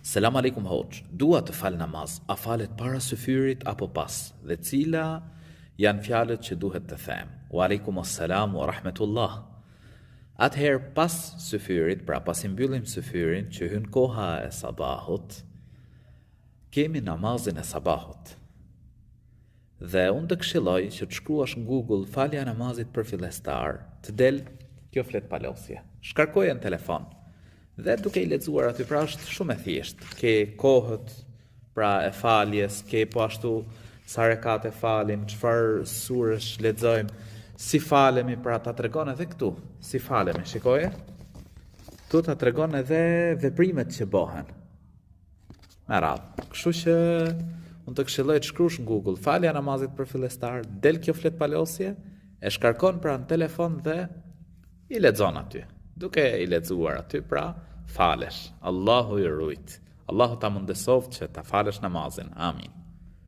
Selam aleikum hoxh, dua të fal namaz, a falet para syfyrit apo pas, dhe cila janë fjalët që duhet të them. Wa aleikum assalam wa rahmetullah. Atëherë pas syfyrit, pra pas I mbyllim syfyrin që hyn koha e sabahut, kemi namazin e sabahut. Dhe unë të këshilloj që të shkruash në Google falja e namazit për fillestar, të del kjo flet palosje. Shkarkoje në telefon. Dhe duke I lexuar aty, pra është shumë e thjeshtë. Ke kohët pra e faljes, ke po ashtu sa rekate falim, çfarë surësh lexojmë, si falemi, pra ta tregon edhe këtu, si falemi, shikoje. Tu ta tregon edhe veprimet që bëhen. Me radhë. Kështu që unë të këshilloj të shkruash në Google falja e namazit për fillestar, del kjo flet palosje, e shkarkon pra në telefon dhe I lexon aty. Duke I lexuar aty, pra falesh. Allahu I rujt. Allahu ta mundësoft që ta falesh namazin. Amin.